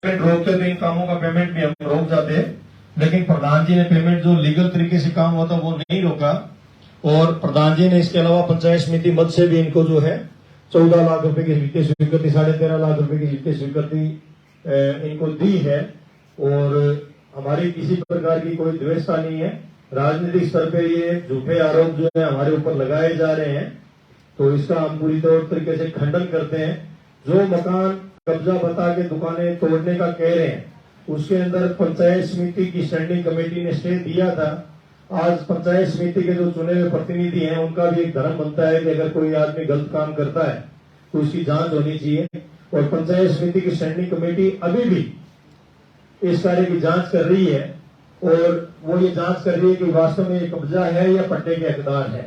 Payment रोकते तो इन कामों का पेमेंट भी हम रोक जाते, लेकिन प्रधान जी ने पेमेंट जो लीगल तरीके से काम हुआ था वो नहीं रोका। और प्रधान जी ने इसके अलावा पंचायत समिति मद से भी इनको जो है 14 लाख रुपए की वित्तीय स्वीकृति, 13.5 लाख रुपए की वित्तीय स्वीकृति इनको दी है। और हमारी किसी प्रकार की कोई द्वेषता नहीं है। राजनीतिक स्तर पे ये झूठे आरोप जो है हमारे ऊपर लगाए जा रहे हैं, तो इसका हम पूरी तरीके से खंडन करते हैं। जो मकान कब्जा बता के दुकानें तोड़ने का कह रहे हैं, उसके अंदर पंचायत समिति की स्टैंडिंग कमेटी ने स्टे दिया था। आज पंचायत समिति के जो चुने हुए प्रतिनिधि हैं उनका भी एक धर्म बनता है कि अगर कोई आदमी गलत काम करता है तो उसकी जांच होनी चाहिए। और पंचायत समिति की स्टैंडिंग कमेटी अभी भी इस कार्य की जांच कर रही है, और वो ये जांच कर रही है कि वास्तव में ये कब्जा है या पट्टे के हकदार है।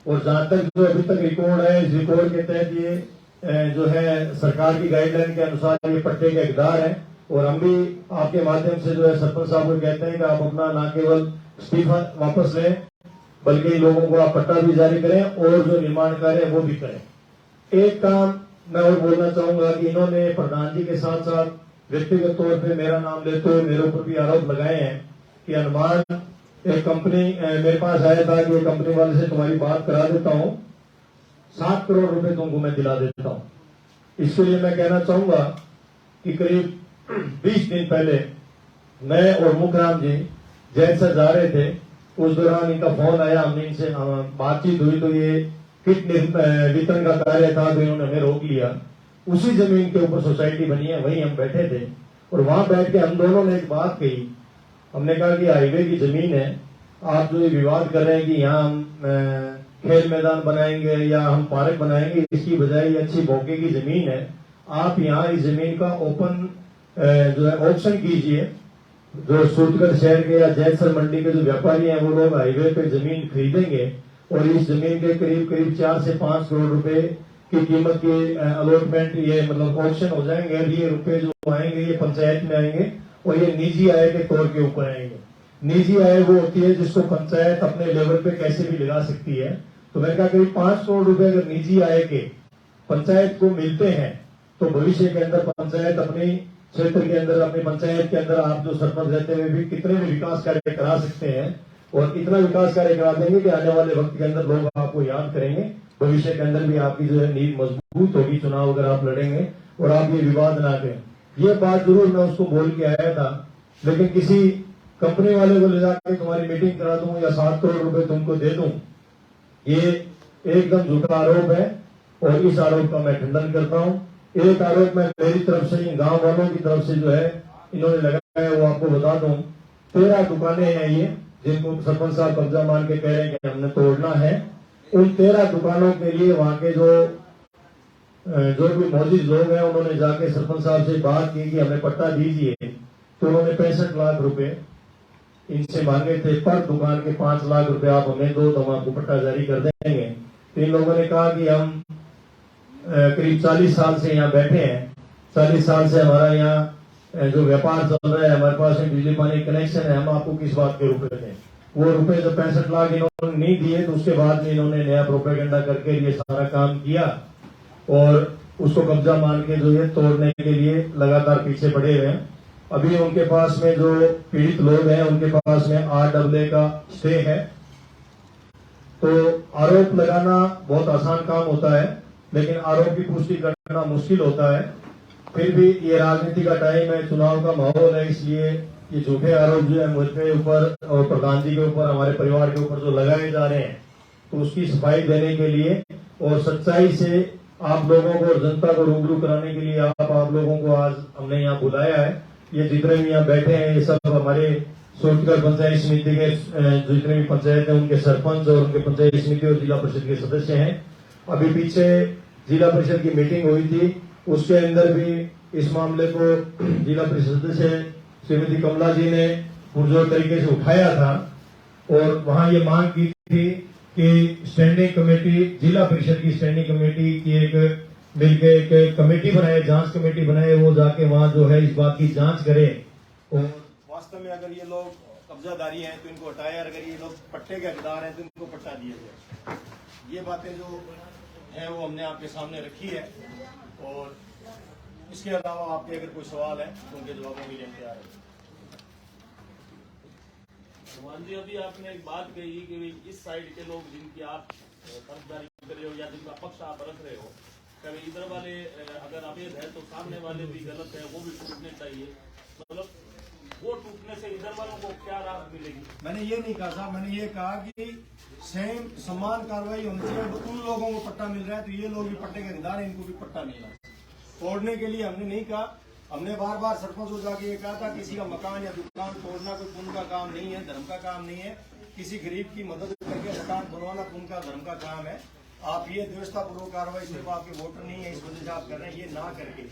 और जहां तक जो अभी तक रिकॉर्ड है, इस रिकॉर्ड के तहत ये जो है सरकार की गाइडलाइन के अनुसार ये पट्टे के हकदार है। और हम भी आपके माध्यम से जो है सरपंच साहब को कहते हैं कि आप अपना न केवल इस्तीफा वापस लें, बल्कि लोगों को आप पट्टा भी जारी करें और जो निर्माण कार्य है वो भी करें। एक काम मैं और बोलना चाहूंगा कि इन्होंने प्रधान जी के साथ साथ व्यक्तिगत तौर पे मेरा नाम लेते हुए मेरे ऊपर भी आरोप लगाए हैं कि अनुमान एक कंपनी मेरे पास आया था कि कंपनी वाले से तुम्हारी बात करा देता हूं, 7 करोड़ रुपए तुमको मैं दिला देता हूं। इसके लिए मैं कहना चाहूंगा कि करीब 20 दिन पहले मैं और मुखराम जी जैसा जा रहे थे, उस दौरान इनका फोन आया, हमने इनसे बातचीत हुई तो ये किट वितरण का कार्य था तो इन्होंने हमें रोक लिया। उसी जमीन के ऊपर सोसाइटी बनी है, वहीं हम बैठे थे और वहां बैठ के हम दोनों ने एक बात कही। हमने कहा कि हाईवे की जमीन है, आप जो ये विवाद कर रहे हैं कि यहाँ हम खेल मैदान बनाएंगे या हम पार्क बनाएंगे, इसकी बजाय ये अच्छी भोके की जमीन है, आप यहाँ इस जमीन का ओपन जो है ऑप्शन कीजिए। जो सूरतगढ़ शहर के या जैसर मंडी के जो व्यापारी हैं वो लोग हाईवे पे जमीन खरीदेंगे और इस जमीन के करीब करीब 4 से 5 करोड़ रुपए की कीमत के अलॉटमेंट, ये मतलब ऑप्शन हो जाएंगे। और ये रुपए जो आएंगे ये पंचायत में आएंगे और ये निजी आय के तौर के ऊपर आएंगे। निजी आय वो होती है जिसको पंचायत अपने लेवल पे कैसे भी लगा सकती है। तो मैंने कहा करीब 5 करोड़ रुपए अगर निजी आय के पंचायत को मिलते हैं तो भविष्य के अंदर पंचायत अपनी क्षेत्र के अंदर, अपनी पंचायत के अंदर आप जो सरपंच रहते हुए भी कितने भी विकास कार्य करा सकते हैं और इतना विकास कार्य करा देंगे कि आने वाले वक्त के अंदर लोग आपको याद करेंगे। भविष्य के अंदर भी आपकी जो है नींव मजबूत होगी चुनाव अगर आप लड़ेंगे और आप ये विवाद ना करें। ये बात जरूर मैं उसको बोल के आया था, लेकिन किसी कंपनी वाले को ले जाकर तुम्हारी मीटिंग करा दूं या 7 करोड़ रुपए तुमको दे दूं, ये एकदम झूठा आरोप है और इस आरोप का मैं खंडन करता हूं। एक आरोप मैं मेरी तरफ से, गांव वालों की तरफ से जो है इन्होंने लगाया है वो आपको बता दूं। 13 दुकानें हैं ये जिनको सरपंच साहब कब्जा मान के कह रहे हैं कि हमने तोड़ना है। उन 13 दुकानों के लिए वहां के जो भी मौजूद लोग हैं उन्होंने जाके सरपंच साहब से बात की कि हमें पट्टा दीजिए। तो उन्होंने 65 लाख रुपए इनसे मांगे थे, पर दुकान के 5 लाख रुपए आप हमें दो तो हम आपको पट्टा जारी कर देंगे। तो इन लोगों ने कहा कि हम करीब 40 साल से यहाँ बैठे हैं, 40 साल से हमारा यहाँ जो व्यापार चल रहा है, हमारे पास बिजली पानी कनेक्शन है, हम आपको किस बात के रुपए दें। वो रुपए जब 65 लाख इन्होंने नहीं दिए तो उसके बाद में इन्होंने नया प्रोपेगेंडा करके ये सारा काम किया और उसको कब्जा मान के जो है तोड़ने के लिए लगातार पीछे बढ़े हुए हैं। अभी उनके पास में जो पीड़ित लोग हैं उनके पास में RAA का स्टे है। तो आरोप लगाना बहुत आसान काम होता है, लेकिन आरोप की पुष्टि करना मुश्किल होता है। फिर भी ये राजनीति का टाइम है, चुनाव का माहौल है, इसलिए ये झूठे आरोप जो है मुझे ऊपर और प्रधान जी के ऊपर, हमारे परिवार के ऊपर जो लगाए जा रहे हैं, तो उसकी सफाई देने के लिए और सच्चाई से आप लोगों को और जनता को रूबरू कराने के लिए आप लोगों को आज हमने यहाँ बुलाया है। ये जितने भी यहाँ बैठे हैं ये सब हमारे सूरतगढ़ पंचायत समिति के जितने भी पंचायत है उनके सरपंच और उनके पंचायत समिति और जिला परिषद के सदस्य हैं। अभी पीछे जिला परिषद की मीटिंग हुई थी, उसके अंदर भी इस मामले को जिला परिषद सदस्य श्रीमती कमला जी ने पुरजोर तरीके से उठाया था और वहां ये मांग की थी कि स्टैंडिंग कमेटी, जिला परिषद की स्टैंडिंग कमेटी की एक मिलकर एक कमेटी बनाए, जांच कमेटी बनाए, वो जाके वहां जो है इस बात की जांच करे और वास्तव में अगर ये लोग कब्जादारी हैं तो इनको हटाए, और अगर ये लोग पट्टे के हकदार हैं तो इनको पट्टा दिया जाए। ये बातें जो है वो हमने आपके सामने रखी है और इसके अलावा आपके अगर कोई सवाल है तो उनके जवाबों के लिए हम तैयार हैं। भगवान जी, अभी आपने एक बात कही कि इस साइड के लोग जिनकी आप तरफदारी कर रहे हो या जिनका पक्ष आप रख रहे हो, कभी इधर वाले अगर अवैध है तो सामने वाले भी गलत है, वो भी टूटने चाहिए। मतलब वो टूटने से इधर वालों को क्या राहत मिलेगी? मैंने ये नहीं कहा साहब, मैंने ये कहा कि सेम समान कार्रवाई होनी चाहिए। उन लोगों को पट्टा मिल रहा है तो ये लोग भी पट्टे के हकदार हैं, इनको भी पट्टा मिलना चाहिए। तोड़ने के लिए हमने नहीं कहा, हमने बार बार सरपंच को जाके ये कहा था किसी का मकान या दुकान तोड़ना कोई पुण्य का काम नहीं है, धर्म का काम नहीं है। किसी गरीब की मदद करके मकान बनवाना पुण्य का धर्म का काम है। आप ये व्यवस्थापूर्वक कार्रवाई सिर्फ आपके वोटर नहीं है इस वजह से आप कर रहे हैं, ये ना करके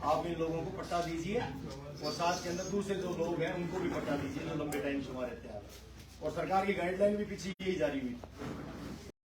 आप इन लोगों को पट्टा दीजिए और साथ के अंदर दूसरे जो लोग हैं उनको भी पट्टा दीजिए जो लंबे टाइम से हमारे तैयार है। और सरकार की गाइडलाइन भी पीछे यही जारी हुई थी।